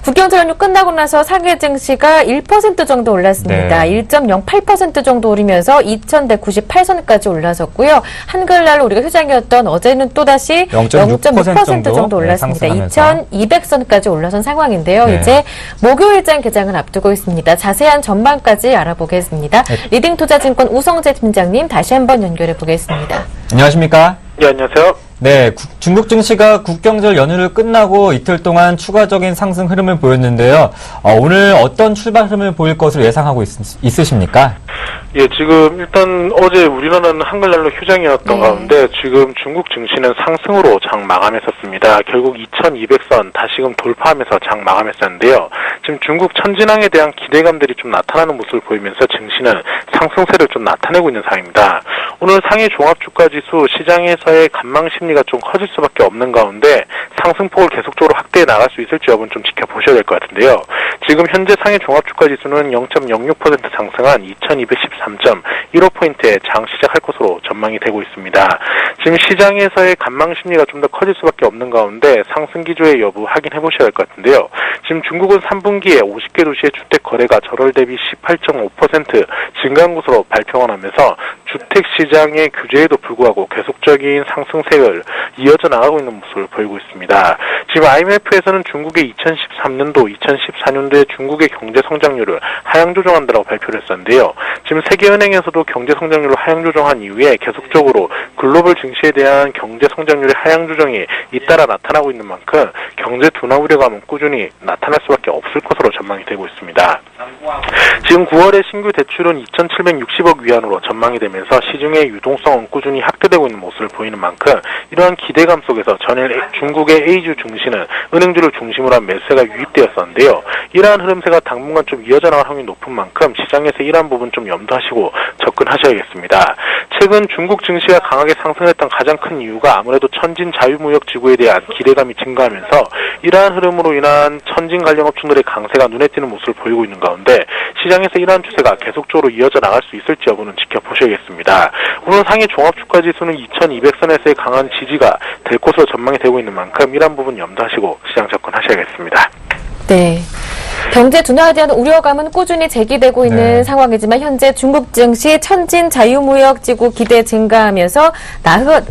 국경절 연휴 끝나고 나서 상해 증시가 1% 정도 올랐습니다. 네. 1.08% 정도 오르면서 2,198선까지 올라섰고요. 한글날로 우리가 휴장이었던 어제는 또다시 0.6% 정도 올랐습니다. 2,200선까지 올라선 상황인데요. 네. 이제 목요일장 개장을 앞두고 있습니다. 자세한 전망까지 알아보겠습니다. 리딩투자증권 우성재 팀장님 다시 한번 연결해 보겠습니다. 안녕하십니까? 네, 안녕하세요. 네, 중국 증시가 국경절 연휴를 끝나고 이틀 동안 추가적인 상승 흐름을 보였는데요. 오늘 어떤 출발 흐름을 보일 것으로 예상하고 있으십니까? 예, 지금 일단 어제 우리나라는 한글날로 휴장이었던 가운데 지금 중국 증시는 상승으로 장 마감했었습니다. 결국 2200선 다시금 돌파하면서 장 마감했었는데요. 지금 중국 천진항에 대한 기대감들이 좀 나타나는 모습을 보이면서 증시는 상승세를 좀 나타내고 있는 상황입니다. 오늘 상해 종합주가지수 시장에서의 관망 심리가 좀 커질 수밖에 없는 가운데 상승폭을 계속적으로 확대해 나갈 수 있을지 여부는 좀 지켜보셔야 될 것 같은데요. 지금 현재 상해 종합주가지수는 0.06% 상승한 2213.15포인트에 장 시작할 것으로 전망이 되고 있습니다. 지금 시장에서의 관망 심리가 좀 더 커질 수밖에 없는 가운데 상승 기조의 여부 확인해 보셔야 할 것 같은데요. 지금 중국은 3분기에 50개 도시의 주택 거래가 절월 대비 18.5% 증가한 것으로 발표가 나면서 주택 시장의 규제에도 불구하고 계속적인 상승세를 이어져 나가고 있는 모습을 보이고 있습니다. 지금 IMF에서는 중국의 2013년도, 2014년도에 중국의 경제 성장률을 하향 조정한다고 발표를 했었는데요. 지금 세계은행에서도 경제 성장률을 하향 조정한 이후에 계속적으로 글로벌 증시에 대한 경제 성장률의 하향 조정이 잇따라 나타나고 있는 만큼 경제 둔화 우려감은 꾸준히 나타날 수밖에 없을 것으로 전망이 되고 있습니다. 지금 9월의 신규 대출은 2,760억 위안으로 전망이 되면서 시중의 유동성은 꾸준히 확대되고 있는 모습을 보이는 만큼 이러한 기대감 속에서 전일 중국의 A주 증시는 은행주를 중심으로 한 매수세가 유입되었었는데요. 이러한 흐름세가 당분간 좀 이어져 나갈 확률이 높은 만큼 시장에서 이러한 부분 좀 염두하시고 접근하셔야겠습니다. 최근 중국 증시가 강하게 상승했던 가장 큰 이유가 아무래도 천진 자유무역 지구에 대한 기대감이 증가하면서 이러한 흐름으로 인한 천진 관련 업종들의 강세가 눈에 띄는 모습을 보이고 있는 가운데 시장에서 이러한 추세가 계속적으로 이어져 나갈 수 있을지 여부는 지켜보셔야겠습니다. 오늘 상해 종합주가지수는 2200선에서의 강한 지지가 될 것으로 전망이 되고 있는 만큼 이러한 부분 염두하시고 시장 접근하셔야겠습니다. 네. 경제 둔화에 대한 우려감은 꾸준히 제기되고 있는 상황이지만 현재 중국 증시 천진 자유무역지구 기대 증가하면서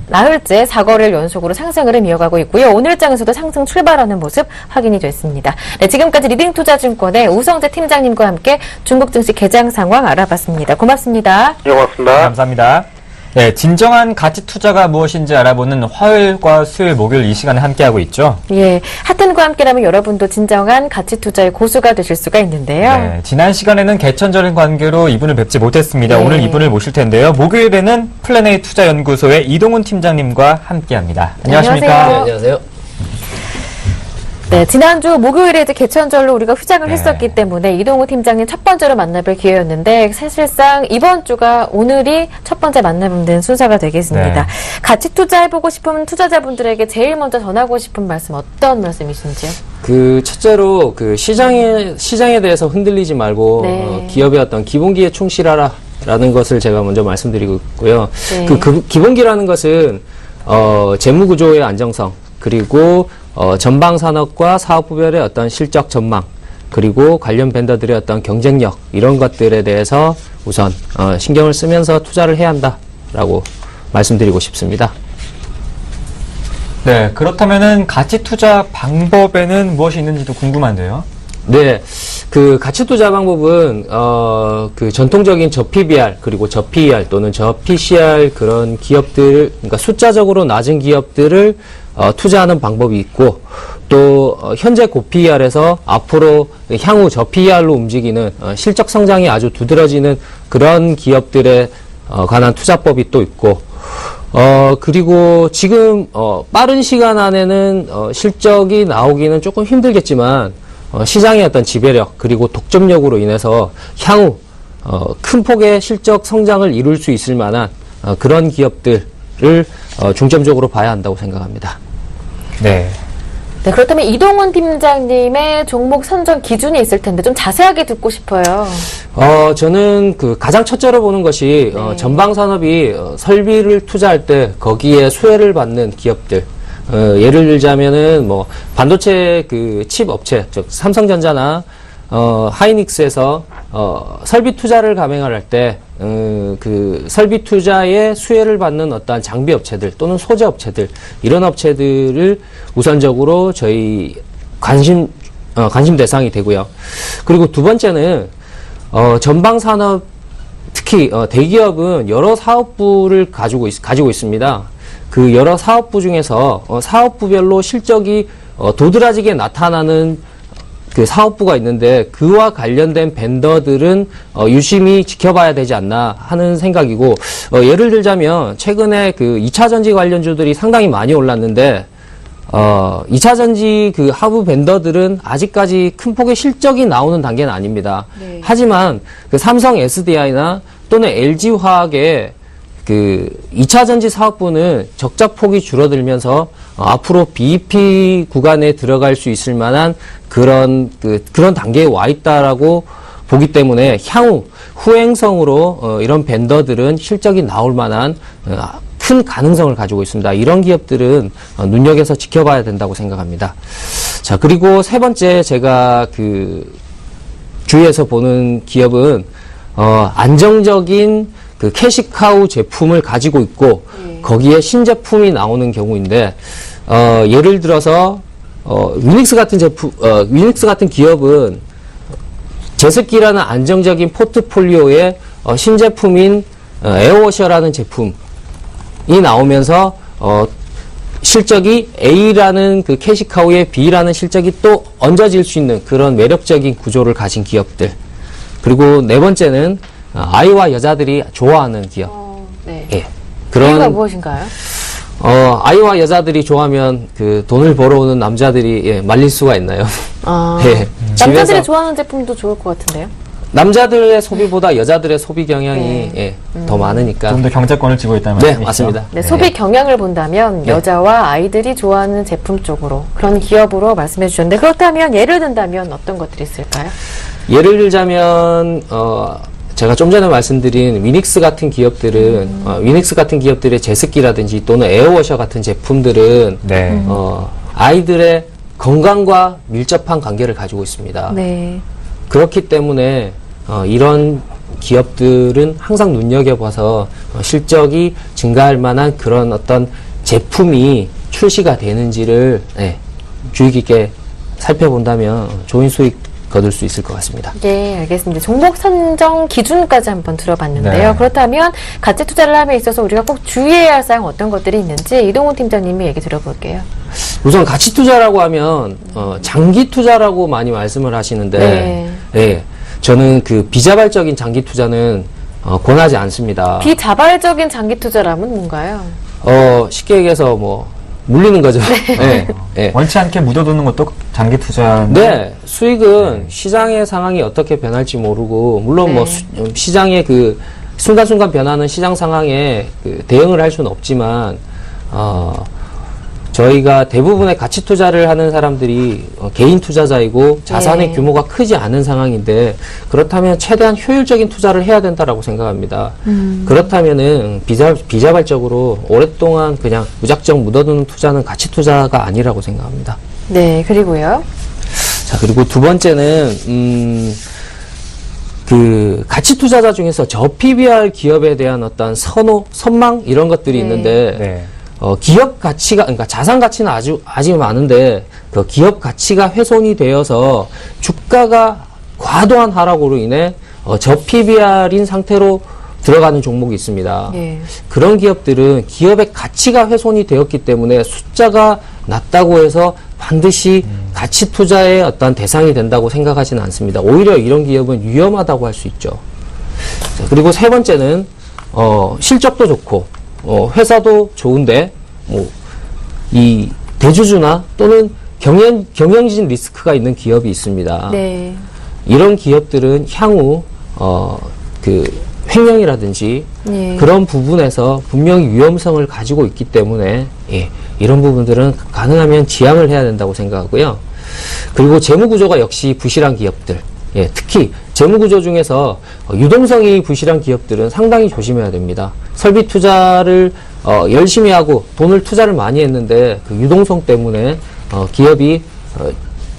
나흘째 4거래일 연속으로 상승을 이어가고 있고요. 오늘장에서도 상승 출발하는 모습 확인이 됐습니다. 네, 지금까지 리딩투자증권의 우성재 팀장님과 함께 중국 증시 개장 상황 알아봤습니다. 고맙습니다. 네, 고맙습니다. 감사합니다. 네, 진정한 가치 투자가 무엇인지 알아보는 화요일과 수요일, 목요일 이 시간에 함께하고 있죠. 예, 하튼과 함께라면 여러분도 진정한 가치 투자의 고수가 되실 수가 있는데요. 네, 지난 시간에는 개천절인 관계로 이분을 뵙지 못했습니다. 네. 오늘 이분을 모실 텐데요. 목요일에는 플랜A 투자연구소의 이동훈 팀장님과 함께합니다. 안녕하십니까? 안녕하세요. 네, 안녕하세요. 네, 지난주 목요일에 이제 개천절로 우리가 휴장을 네. 했었기 때문에 이동우 팀장님 첫 번째로 만나뵐 기회였는데 사실상 이번 주가 오늘이 첫 번째 만나뵙는 순서가 되겠습니다. 네. 같이 투자해보고 싶은 투자자분들에게 제일 먼저 전하고 싶은 말씀 어떤 말씀이신지요? 첫째로 시장에 대해서 흔들리지 말고 네. 기업의 어떤 기본기에 충실하라라는 것을 제가 먼저 말씀드리고 있고요. 네. 기본기라는 것은 재무구조의 안정성 그리고 전방 산업과 사업부별의 어떤 실적 전망 그리고 관련 벤더들의 어떤 경쟁력 이런 것들에 대해서 우선 신경을 쓰면서 투자를 해야 한다라고 말씀드리고 싶습니다. 네, 그렇다면은 가치 투자 방법에는 무엇이 있는지도 궁금한데요. 네, 가치 투자 방법은 전통적인 저-PBR 그리고 저-PER 또는 저-PCR 그런 기업들, 그러니까 숫자적으로 낮은 기업들을 투자하는 방법이 있고 또 현재 고-PER에서 앞으로 향후 저-PER로 움직이는 실적 성장이 아주 두드러지는 그런 기업들에 관한 투자법이 또 있고 그리고 지금, 빠른 시간 안에는, 실적이 나오기는 조금 힘들겠지만, 시장의 어떤 지배력, 그리고 독점력으로 인해서 향후, 큰 폭의 실적 성장을 이룰 수 있을 만한, 그런 기업들을, 중점적으로 봐야 한다고 생각합니다. 네. 네, 그렇다면 이동훈 팀장님의 종목 선정 기준이 있을 텐데 좀 자세하게 듣고 싶어요. 저는 가장 첫째로 보는 것이, 네. 전방 산업이 설비를 투자할 때 거기에 수혜를 받는 기업들. 예를 들자면은 반도체 칩 업체, 즉 삼성전자나 하이닉스에서 설비 투자를 감행할 때 설비 투자에 수혜를 받는 어떠한 장비 업체들 또는 소재 업체들, 이런 업체들을 우선적으로 저희 관심 대상이 되고요. 그리고 두 번째는 전방 산업, 특히 대기업은 여러 사업부를 가지고 있습니다. 그 여러 사업부 중에서 사업부별로 실적이 도드라지게 나타나는 그 사업부가 있는데, 그와 관련된 벤더들은 유심히 지켜봐야 되지 않나 하는 생각이고, 예를 들자면 최근에 2차 전지 관련주들이 상당히 많이 올랐는데, 2차 전지 하부 벤더들은 아직까지 큰 폭의 실적이 나오는 단계는 아닙니다. 네. 하지만 삼성 SDI나 또는 LG화학의 2차 전지 사업부는 적자폭이 줄어들면서 앞으로 BEP 구간에 들어갈 수 있을 만한 그런 단계에 와 있다라고 보기 때문에 향후 후행성으로 이런 벤더들은 실적이 나올 만한 큰 가능성을 가지고 있습니다. 이런 기업들은 눈여겨서 지켜봐야 된다고 생각합니다. 자, 그리고 세 번째 제가 주위에서 보는 기업은 안정적인 캐시카우 제품을 가지고 있고 거기에 신제품이 나오는 경우인데, 예를 들어서 위닉스 같은 기업은 제습기라는 안정적인 포트폴리오에 신제품인 에어워셔라는 제품이 나오면서 실적이 A라는 캐시카우에 B라는 실적이 또 얹어질 수 있는 그런 매력적인 구조를 가진 기업들. 그리고 네 번째는 아이와 여자들이 좋아하는 기업. 네. 예. 이유가 무엇인가요? 아이와 여자들이 좋아하면 돈을 벌어오는 남자들이 말릴 수가 있나요? 예. 남자들이 좋아하는 제품도 좋을 것 같은데요? 남자들의 소비보다 여자들의 소비 경향이 더 많으니까. 좀 더 경제권을 쥐고 있다는 네, 말씀이시죠? 맞습니다. 네, 소비 경향을 본다면 여자와 아이들이 좋아하는 제품 쪽으로, 그런 기업으로 말씀해 주셨는데, 그렇다면 예를 든다면 어떤 것들이 있을까요? 예를 들자면 제가 좀 전에 말씀드린 위닉스 같은 기업들은 위닉스 같은 기업들의 제습기라든지 또는 에어워셔 같은 제품들은 네. 아이들의 건강과 밀접한 관계를 가지고 있습니다. 네. 그렇기 때문에 이런 기업들은 항상 눈여겨봐서 실적이 증가할 만한 그런 어떤 제품이 출시가 되는지를 주의 깊게 살펴본다면 좋은 수익 거둘 수 있을 것 같습니다. 네, 알겠습니다. 종목 선정 기준까지 한번 들어봤는데요. 네. 그렇다면 가치 투자를 함에 있어서 우리가 꼭 주의해야 할 사항 어떤 것들이 있는지 이동훈 팀장님이 얘기 들어볼게요. 우선 가치 투자라고 하면 장기 투자라고 많이 말씀을 하시는데, 저는 비자발적인 장기 투자는 권하지 않습니다. 비자발적인 장기 투자라면 뭔가요? 쉽게 얘기해서 물리는 거죠. 네. 원치 않게 묻어두는 것도 장기 투자인데. 네, 수익은 시장의 상황이 어떻게 변할지 모르고, 물론 시장의 순간순간 변하는 시장 상황에 대응을 할 수는 없지만, 저희가 대부분의 가치 투자를 하는 사람들이 개인 투자자이고 자산의 규모가 크지 않은 상황인데, 그렇다면 최대한 효율적인 투자를 해야 된다라고 생각합니다. 그렇다면은 비자발적으로 오랫동안 그냥 무작정 묻어두는 투자는 가치 투자가 아니라고 생각합니다. 네, 그리고요. 자, 그리고 두 번째는 가치 투자자 중에서 저PBR 기업에 대한 어떤 선망 이런 것들이 있는데, 기업 가치가, 그러니까 자산 가치는 아주 많은데, 기업 가치가 훼손이 되어서 주가가 과도한 하락으로 인해 저PBR인 상태로 들어가는 종목이 있습니다. 그런 기업들은 기업의 가치가 훼손이 되었기 때문에 숫자가 낮다고 해서 반드시 가치 투자의 어떤 대상이 된다고 생각하지는 않습니다. 오히려 이런 기업은 위험하다고 할 수 있죠. 자, 그리고 세 번째는 실적도 좋고 회사도 좋은데 이 대주주나 또는 경영진 리스크가 있는 기업이 있습니다. 네. 이런 기업들은 향후 그 횡령이라든지 예. 그런 부분에서 분명히 위험성을 가지고 있기 때문에 이런 부분들은 가능하면 지양을 해야 된다고 생각하고요. 그리고 재무구조가 역시 부실한 기업들, 특히 재무구조 중에서 유동성이 부실한 기업들은 상당히 조심해야 됩니다. 설비 투자를 열심히 하고 돈을 투자를 많이 했는데 그 유동성 때문에 기업이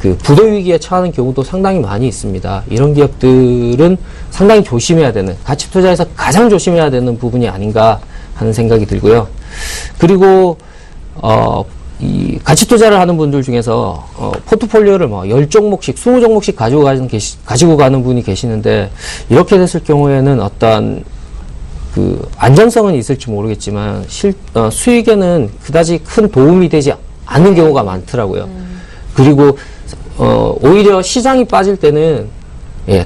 그 부도 위기에 처하는 경우도 상당히 많이 있습니다. 이런 기업들은 상당히 조심해야 되는, 가치 투자에서 가장 조심해야 되는 부분이 아닌가 하는 생각이 들고요. 그리고 이 가치 투자를 하는 분들 중에서 포트폴리오를 10종목씩, 20종목씩 가지고 가는 분이 계시는데, 이렇게 됐을 경우에는 어떤 그 안정성은 있을지 모르겠지만 수익에는 그다지 큰 도움이 되지 않는 경우가 많더라고요. 그리고 오히려 시장이 빠질 때는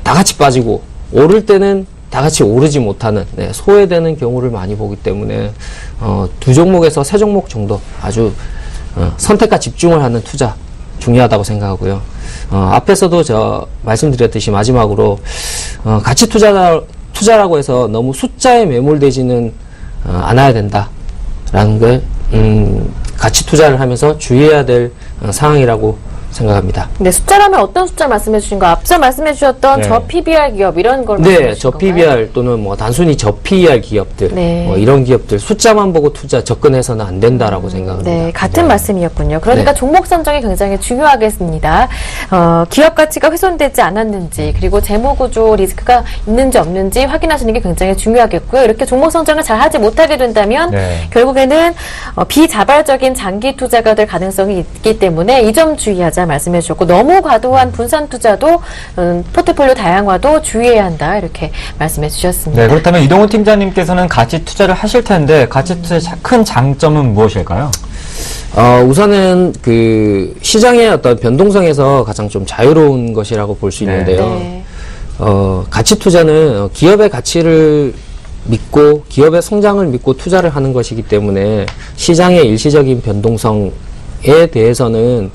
다 같이 빠지고, 오를 때는 다 같이 오르지 못하는, 소외되는 경우를 많이 보기 때문에 2종목에서 3종목 정도 아주 선택과 집중을 하는 투자 중요하다고 생각하고요. 앞에서도 말씀드렸듯이 마지막으로 가치 투자라고 해서 너무 숫자에 매몰되지는 않아야 된다라는 걸 가치 투자를 하면서 주의해야 될 상황이라고 생각합니다. 네, 숫자라면 어떤 숫자 말씀해 주신 거? 앞서 말씀해 주셨던 저 PBR 기업 이런 걸 말씀해 주신 저 건가요? PBR 또는 단순히 저 PER 기업들, 이런 기업들 숫자만 보고 접근해서는 안 된다라고 생각합니다. 네, 같은 말씀이었군요. 그러니까 종목 선정이 굉장히 중요하겠습니다. 기업 가치가 훼손되지 않았는지, 그리고 재무 구조 리스크가 있는지 없는지 확인하시는 게 굉장히 중요하겠고요. 이렇게 종목 선정을 잘 하지 못하게 된다면 결국에는 비자발적인 장기 투자가 될 가능성이 있기 때문에 이 점 주의하자 말씀해 주셨고, 너무 과도한 분산 투자도 포트폴리오 다양화도 주의해야 한다, 이렇게 말씀해 주셨습니다. 네, 그렇다면 이동훈 팀장님께서는 가치 투자를 하실 텐데 가치 투자의 큰 장점은 무엇일까요? 우선은 그 시장의 어떤 변동성에서 가장 좀 자유로운 것이라고 볼 수 있는데요. 가치 투자는 기업의 가치를 믿고 기업의 성장을 믿고 투자를 하는 것이기 때문에 시장의 일시적인 변동성에 대해서는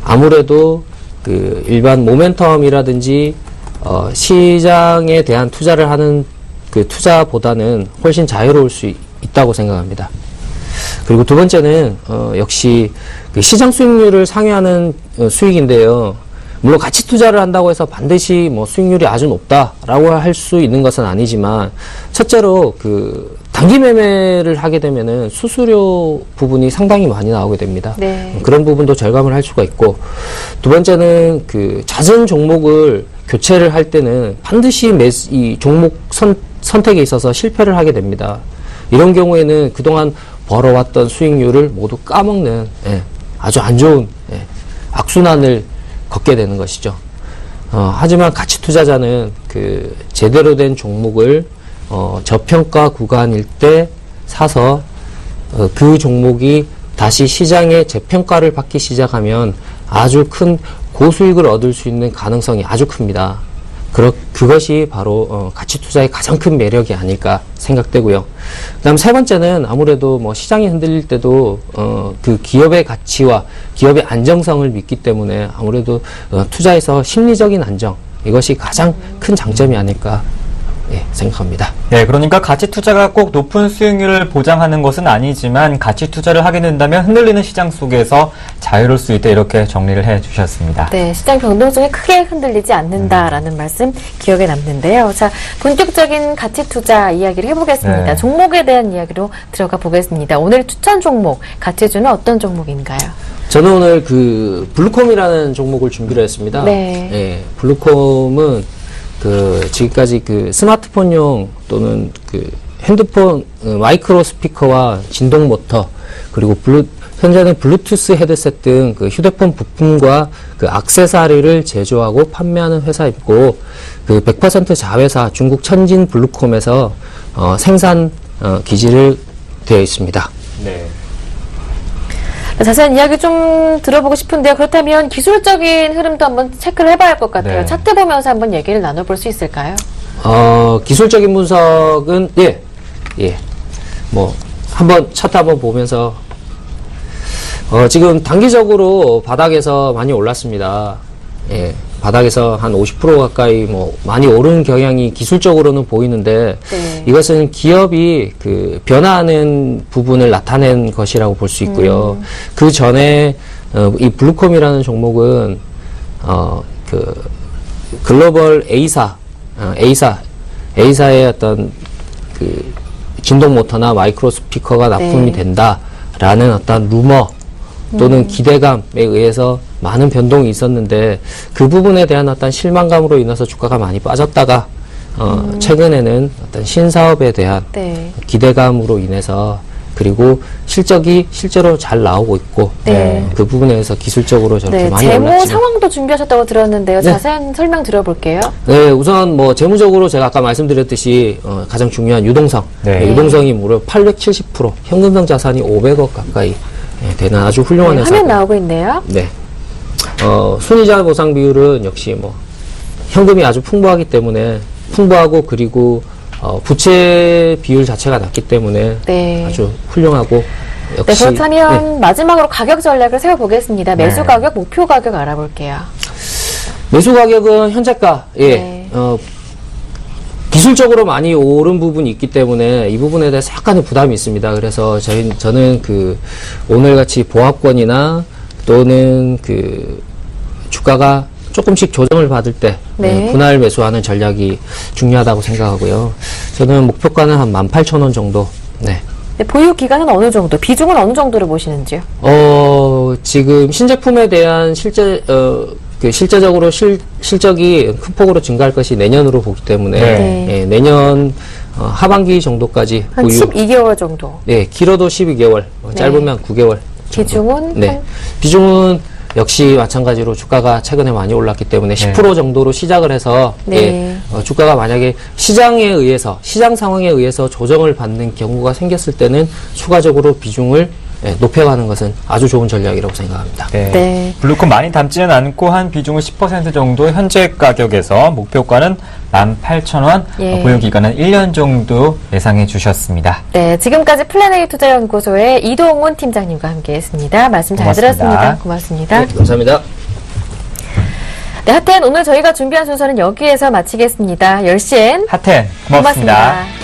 아무래도 그 일반 모멘텀이라든지 시장에 대한 투자를 하는 그 투자보다는 훨씬 자유로울 수 있다고 생각합니다. 그리고 두 번째는 역시 그 시장 수익률을 상회하는 수익인데요. 물론 가치 투자를 한다고 해서 반드시 수익률이 아주 높다라고 할 수 있는 것은 아니지만, 첫째로 그 단기 매매를 하게 되면은 수수료 부분이 상당히 많이 나오게 됩니다. 그런 부분도 절감을 할 수가 있고, 두 번째는 그 잦은 종목을 교체를 할 때는 반드시 이 종목 선택에 있어서 실패를 하게 됩니다. 이런 경우에는 그동안 벌어왔던 수익률을 모두 까먹는 아주 안 좋은 악순환을 걷게 되는 것이죠. 하지만 가치 투자자는 그 제대로 된 종목을 저평가 구간일 때 사서 그 종목이 다시 시장의 재평가를 받기 시작하면 아주 큰 고수익을 얻을 수 있는 가능성이 아주 큽니다. 그것이 바로 가치 투자의 가장 큰 매력이 아닐까 생각되고요. 그다음 세 번째는 아무래도 시장이 흔들릴 때도 그 기업의 가치와 기업의 안정성을 믿기 때문에 아무래도 투자에서 심리적인 안정, 이것이 가장 큰 장점이 아닐까 생각합니다. 네, 그러니까 가치 투자가 꼭 높은 수익률을 보장하는 것은 아니지만 가치 투자를 하게 된다면 흔들리는 시장 속에서 자유로울 수 있다, 이렇게 정리를 해주셨습니다. 네, 시장 변동성이 크게 흔들리지 않는다라는 말씀 기억에 남는데요. 자, 본격적인 가치 투자 이야기를 해보겠습니다. 종목에 대한 이야기로 들어가 보겠습니다. 오늘 추천 종목, 가치주는 어떤 종목인가요? 저는 오늘 그 블루콤이라는 종목을 준비를 했습니다. 블루콤은 지금까지 그 스마트폰용 또는 그 핸드폰 마이크로 스피커와 진동 모터, 그리고 현재는 블루투스 헤드셋 등 그 휴대폰 부품과 그 액세서리를 제조하고 판매하는 회사이고, 그 100% 자회사 중국 천진 블루콤에서 생산 기지를 되어 있습니다. 네. 자세한 이야기 좀 들어보고 싶은데요. 그렇다면 기술적인 흐름도 한번 체크를 해봐야 할 것 같아요. 차트 보면서 한번 얘기를 나눠볼 수 있을까요? 기술적인 분석은 뭐 한번 차트 한번 보면서 지금 단기적으로 바닥에서 많이 올랐습니다. 예, 바닥에서 한 50% 가까이 뭐 많이 오른 경향이 기술적으로는 보이는데 네. 이것은 기업이 그 변화하는 부분을 나타낸 것이라고 볼 수 있고요. 그 전에 이 블루콤이라는 종목은 그 글로벌 A사의 어떤 그 진동 모터나 마이크로 스피커가 납품이 네. 된다라는 어떤 루머 또는 기대감에 의해서 많은 변동이 있었는데 그 부분에 대한 어떤 실망감으로 인해서 주가가 많이 빠졌다가 최근에는 어떤 신사업에 대한 네. 기대감으로 인해서 그리고 실적이 실제로 잘 나오고 있고 네. 그 부분에 대해서 기술적으로 저렇게 네, 많이 재무 올랐지만 상황도 준비하셨다고 들었는데요. 네. 자세한 설명 들어볼게요. 네, 우선 뭐 재무적으로 제가 아까 말씀드렸듯이 가장 중요한 유동성, 네. 유동성이 무려 870%, 현금성 자산이 500억 가까이 되는 아주 훌륭한 네, 회사고. 화면 나오고 있네요. 네, 순이자 보상 비율은 역시 뭐 현금이 아주 풍부하기 때문에 풍부하고 그리고 부채 비율 자체가 낮기 때문에 네. 아주 훌륭하고 네, 역시 그렇다면 마지막으로 가격 전략을 세워보겠습니다. 매수 네. 가격, 목표 가격 알아볼게요. 매수 가격은 현재가 네. 기술적으로 많이 오른 부분이 있기 때문에 이 부분에 대해서 약간의 부담이 있습니다. 그래서 저는 그 오늘같이 보합권이나 또는 그 주가가 조금씩 조정을 받을 때 네. 분할 매수하는 전략이 중요하다고 생각하고요. 저는 목표가는 한 18,000원 정도. 네. 네, 보유 기간은 어느 정도, 비중은 어느 정도를 보시는지요? 지금 신제품에 대한 실제적으로 실적이 큰 폭으로 증가할 것이 내년으로 보기 때문에 네. 예, 내년 하반기 정도까지 한 12개월 정도. 네, 길어도 12개월, 네. 짧으면 9개월. 비중은? 네. 한- 비중은 역시 마찬가지로 주가가 최근에 많이 올랐기 때문에 네. 10% 정도로 시작을 해서 네. 주가가 만약에 시장 상황에 의해서 조정을 받는 경우가 생겼을 때는 추가적으로 비중을 높여가는 것은 아주 좋은 전략이라고 생각합니다. 네. 네. 블루콤 많이 담지는 않고 한 비중을 10% 정도 현재 가격에서 목표가는 18,000원, 예. 보유 기간은 1년 정도 예상해 주셨습니다. 네, 지금까지 플래네이 투자연구소의 이동훈 팀장님과 함께했습니다. 말씀 잘 고맙습니다. 들었습니다. 고맙습니다. 네, 감사합니다. 네, 하여튼 오늘 저희가 준비한 순서는 여기에서 마치겠습니다. 10시엔 하텐 고맙습니다. 고맙습니다.